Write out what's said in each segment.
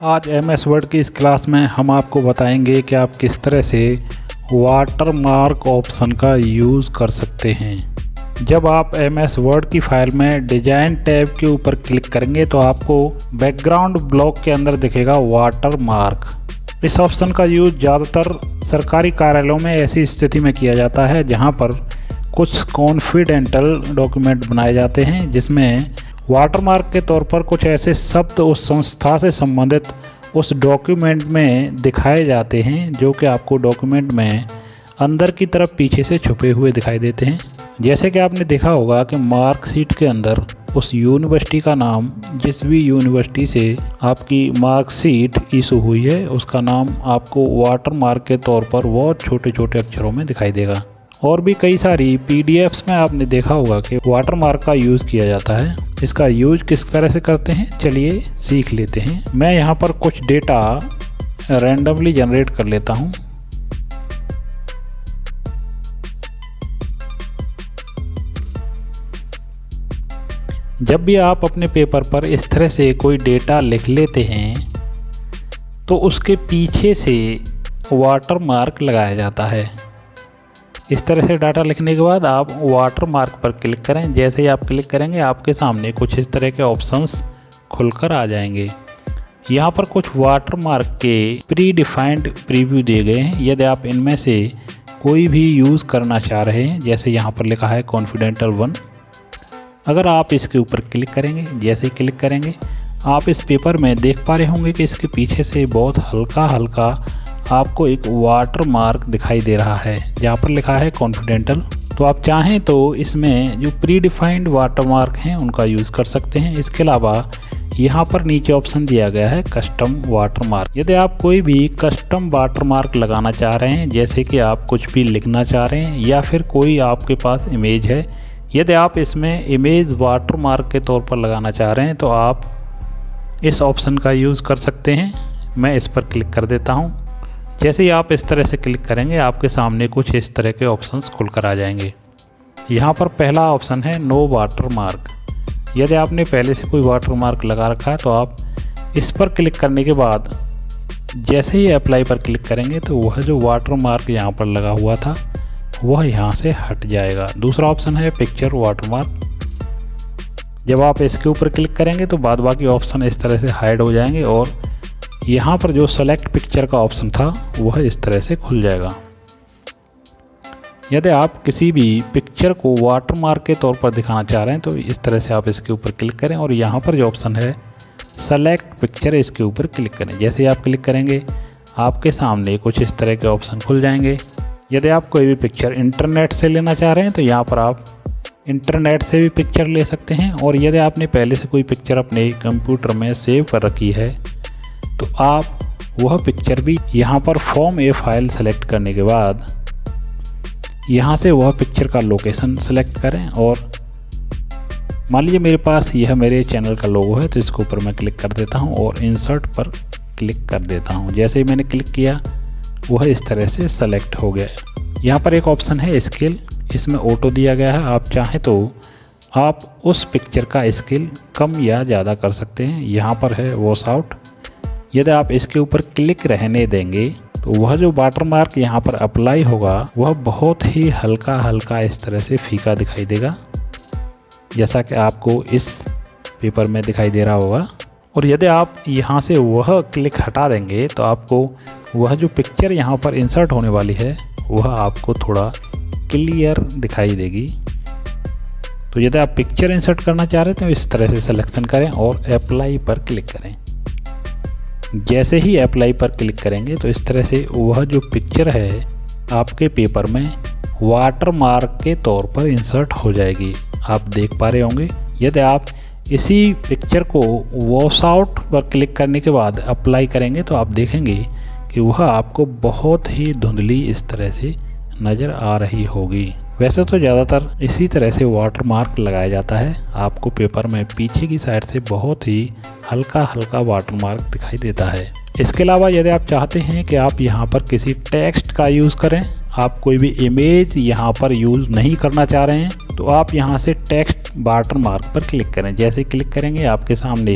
आज MS word की इस क्लास में हम आपको बताएंगे कि आप किस तरह से वाटरमार्क ऑप्शन का यूज़ कर सकते हैं। जब आप MS वर्ड की फाइल में डिज़ाइन टैब के ऊपर क्लिक करेंगे तो आपको बैकग्राउंड ब्लॉक के अंदर दिखेगा वाटरमार्क। इस ऑप्शन का यूज़ ज़्यादातर सरकारी कार्यालयों में ऐसी स्थिति में किया जाता है जहां पर कुछ कॉन्फिडेंशियल डॉक्यूमेंट बनाए जाते हैं जिसमें वाटरमार्क के तौर पर कुछ ऐसे शब्द उस संस्था से संबंधित उस डॉक्यूमेंट में दिखाए जाते हैं जो कि आपको डॉक्यूमेंट में अंदर की तरफ पीछे से छुपे हुए दिखाई देते हैं। जैसे कि आपने देखा होगा कि मार्कशीट के अंदर उस यूनिवर्सिटी का नाम, जिस भी यूनिवर्सिटी से आपकी मार्कशीट इशू हुई है उसका नाम आपको वाटरमार्क के तौर पर बहुत छोटे छोटे अक्षरों में दिखाई देगा। और भी कई सारी PDFs में आपने देखा होगा कि वाटरमार्क का यूज़ किया जाता है। इसका यूज़ किस तरह से करते हैं चलिए सीख लेते हैं। मैं यहाँ पर कुछ डेटा रैंडमली जनरेट कर लेता हूँ। जब भी आप अपने पेपर पर इस तरह से कोई डेटा लिख लेते हैं तो उसके पीछे से वाटरमार्क लगाया जाता है। इस तरह से डाटा लिखने के बाद आप वाटरमार्क पर क्लिक करें। जैसे ही आप क्लिक करेंगे आपके सामने कुछ इस तरह के ऑप्शंस खुलकर आ जाएंगे। यहाँ पर कुछ वाटरमार्क के प्री डिफाइंड प्रीव्यू दिए गए हैं। यदि आप इनमें से कोई भी यूज़ करना चाह रहे हैं, जैसे यहाँ पर लिखा है कॉन्फिडेंशियल 1, अगर आप इसके ऊपर क्लिक करेंगे, जैसे ही क्लिक करेंगे आप इस पेपर में देख पा रहे होंगे कि इसके पीछे से बहुत हल्का हल्का आपको एक वाटरमार्क दिखाई दे रहा है जहाँ पर लिखा है कॉन्फिडेंशियल। तो आप चाहें तो इसमें जो प्री डिफाइंड वाटरमार्क हैं उनका यूज़ कर सकते हैं। इसके अलावा यहाँ पर नीचे ऑप्शन दिया गया है कस्टम वाटरमार्क। यदि आप कोई भी कस्टम वाटरमार्क लगाना चाह रहे हैं, जैसे कि आप कुछ भी लिखना चाह रहे हैं या फिर कोई आपके पास इमेज है, यदि आप इसमें इमेज वाटरमार्क के तौर पर लगाना चाह रहे हैं तो आप इस ऑप्शन का यूज़ कर सकते हैं। मैं इस पर क्लिक कर देता हूँ। जैसे ही आप इस तरह से क्लिक करेंगे आपके सामने कुछ इस तरह के ऑप्शंस खुलकर आ जाएंगे। यहाँ पर पहला ऑप्शन है नो वाटरमार्क। यदि आपने पहले से कोई वाटरमार्क लगा रखा है तो आप इस पर क्लिक करने के बाद जैसे ही अप्लाई पर क्लिक करेंगे तो वह जो वाटरमार्क यहाँ पर लगा हुआ था वह यहाँ से हट जाएगा। दूसरा ऑप्शन है पिक्चर वाटरमार्क। जब आप इसके ऊपर क्लिक करेंगे तो बाद बाकी ऑप्शन इस तरह से हाइड हो जाएंगे और यहाँ पर जो सेलेक्ट पिक्चर का ऑप्शन था वह इस तरह से खुल जाएगा। यदि आप किसी भी पिक्चर को वाटरमार्क के तौर पर दिखाना चाह रहे हैं तो इस तरह से आप इसके ऊपर क्लिक करें और यहाँ पर जो ऑप्शन है सेलेक्ट पिक्चर, इसके ऊपर क्लिक करें। जैसे ही आप क्लिक करेंगे आपके सामने कुछ इस तरह के ऑप्शन खुल जाएंगे। यदि आप कोई भी पिक्चर इंटरनेट से लेना चाह रहे हैं तो यहाँ पर आप इंटरनेट से भी पिक्चर ले सकते हैं। और यदि आपने पहले से कोई पिक्चर अपने कंप्यूटर में सेव कर रखी है तो आप वह पिक्चर भी यहाँ पर फॉर्म ए फाइल सेलेक्ट करने के बाद यहाँ से वह पिक्चर का लोकेशन सेलेक्ट करें। और मान लीजिए मेरे पास यह मेरे चैनल का लोगो है तो इसके ऊपर मैं क्लिक कर देता हूँ और इंसर्ट पर क्लिक कर देता हूँ। जैसे ही मैंने क्लिक किया वह इस तरह से सेलेक्ट हो गया। यहाँ पर एक ऑप्शन है स्केल, इसमें ऑटो दिया गया है। आप चाहें तो आप उस पिक्चर का स्केल कम या ज़्यादा कर सकते हैं। यहाँ पर है वॉश आउट। यदि आप इसके ऊपर क्लिक रहने देंगे तो वह जो वाटरमार्क यहाँ पर अप्लाई होगा वह बहुत ही हल्का हल्का इस तरह से फीका दिखाई देगा, जैसा कि आपको इस पेपर में दिखाई दे रहा होगा। और यदि आप यहाँ से वह क्लिक हटा देंगे तो आपको वह जो पिक्चर यहाँ पर इंसर्ट होने वाली है वह आपको थोड़ा क्लियर दिखाई देगी। तो यदि आप पिक्चर इंसर्ट करना चाह रहे हैं तो इस तरह से सिलेक्शन करें और अप्लाई पर क्लिक करें। जैसे ही अप्लाई पर क्लिक करेंगे तो इस तरह से वह जो पिक्चर है आपके पेपर में वाटरमार्क के तौर पर इंसर्ट हो जाएगी। आप देख पा रहे होंगे। यदि आप इसी पिक्चर को वॉश आउट पर क्लिक करने के बाद अप्लाई करेंगे तो आप देखेंगे कि वह आपको बहुत ही धुंधली इस तरह से नज़र आ रही होगी। वैसे तो ज़्यादातर इसी तरह से वाटरमार्क लगाया जाता है। आपको पेपर में पीछे की साइड से बहुत ही हल्का हल्का वाटरमार्क दिखाई देता है। इसके अलावा यदि आप चाहते हैं कि आप यहाँ पर किसी टेक्स्ट का यूज़ करें, आप कोई भी इमेज यहाँ पर यूज़ नहीं करना चाह रहे हैं तो आप यहाँ से टेक्स्ट वाटरमार्क पर क्लिक करें। जैसे क्लिक करेंगे आपके सामने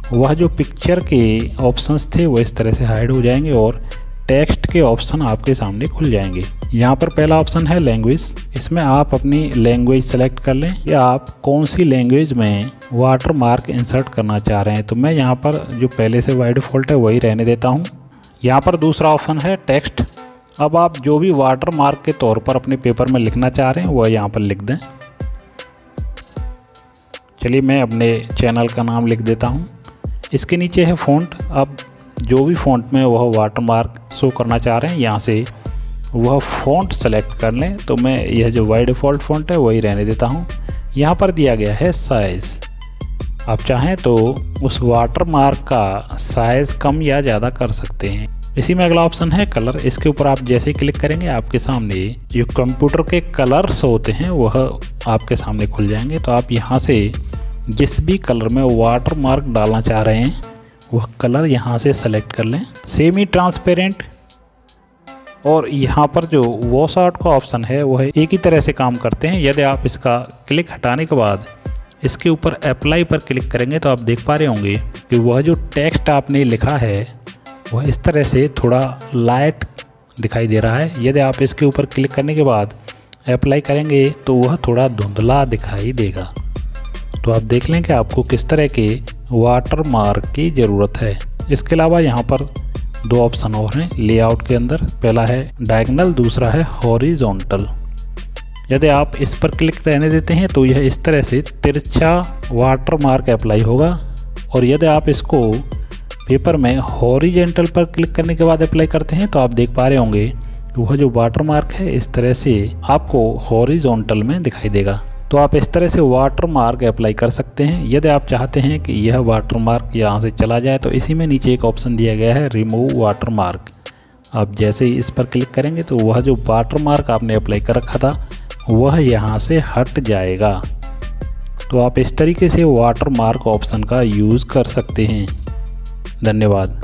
वह जो पिक्चर के ऑप्शंस थे वो इस तरह से हाइड हो जाएंगे और टेक्स्ट के ऑप्शन आपके सामने खुल जाएंगे। यहाँ पर पहला ऑप्शन है लैंग्वेज। इसमें आप अपनी लैंग्वेज सेलेक्ट कर लें या आप कौन सी लैंग्वेज में वाटर मार्क इंसर्ट करना चाह रहे हैं। तो मैं यहाँ पर जो पहले से बाय डिफ़ॉल्ट है वही रहने देता हूँ। यहाँ पर दूसरा ऑप्शन है टेक्स्ट। अब आप जो भी वाटर मार्क के तौर पर अपने पेपर में लिखना चाह रहे हैं वह यहाँ पर लिख दें। चलिए मैं अपने चैनल का नाम लिख देता हूँ। इसके नीचे है फ़ॉन्ट। अब जो भी फ़ॉन्ट में वह वाटर मार्क शो करना चाह रहे हैं यहाँ से वह फ़ॉन्ट सेलेक्ट कर लें। तो मैं यह जो बाय डिफ़ॉल्ट फ़ॉन्ट है वही रहने देता हूँ। यहाँ पर दिया गया है साइज़। आप चाहें तो उस वाटर मार्क का साइज़ कम या ज़्यादा कर सकते हैं। इसी में अगला ऑप्शन है कलर। इसके ऊपर आप जैसे ही क्लिक करेंगे आपके सामने जो कंप्यूटर के कलर्स होते हैं वह आपके सामने खुल जाएंगे। तो आप यहाँ से जिस भी कलर में वाटर मार्क डालना चाह रहे हैं वह कलर यहाँ से सेलेक्ट कर लें। सेमी ट्रांसपेरेंट और यहाँ पर जो वॉश आउट का ऑप्शन है वह एक ही तरह से काम करते हैं। यदि आप इसका क्लिक हटाने के बाद इसके ऊपर अप्लाई पर क्लिक करेंगे तो आप देख पा रहे होंगे कि वह जो टेक्स्ट आपने लिखा है वह इस तरह से थोड़ा लाइट दिखाई दे रहा है। यदि आप इसके ऊपर क्लिक करने के बाद अप्लाई करेंगे तो वह थोड़ा धुंधला दिखाई देगा। तो आप देख लें कि आपको किस तरह के वाटर मार्क की ज़रूरत है। इसके अलावा यहाँ पर दो ऑप्शन और हैं लेआउट के अंदर। पहला है डायगोनल, दूसरा है हॉरिजॉन्टल। यदि आप इस पर क्लिक रहने देते हैं तो यह इस तरह से तिरछा वाटर मार्क अप्लाई होगा। और यदि आप इसको पेपर में हॉरिजॉन्टल पर क्लिक करने के बाद अप्लाई करते हैं तो आप देख पा रहे होंगे कि वह जो वाटर मार्क है इस तरह से आपको हॉरिजॉन्टल में दिखाई देगा। तो आप इस तरह से वाटर मार्क अप्लाई कर सकते हैं। यदि आप चाहते हैं कि यह वाटर मार्क यहाँ से चला जाए तो इसी में नीचे एक ऑप्शन दिया गया है रिमूव वाटर मार्क। आप जैसे ही इस पर क्लिक करेंगे तो वह जो वाटर मार्क आपने अप्लाई कर रखा था वह यहाँ से हट जाएगा। तो आप इस तरीके से वाटर मार्क ऑप्शन का यूज़ कर सकते हैं। धन्यवाद।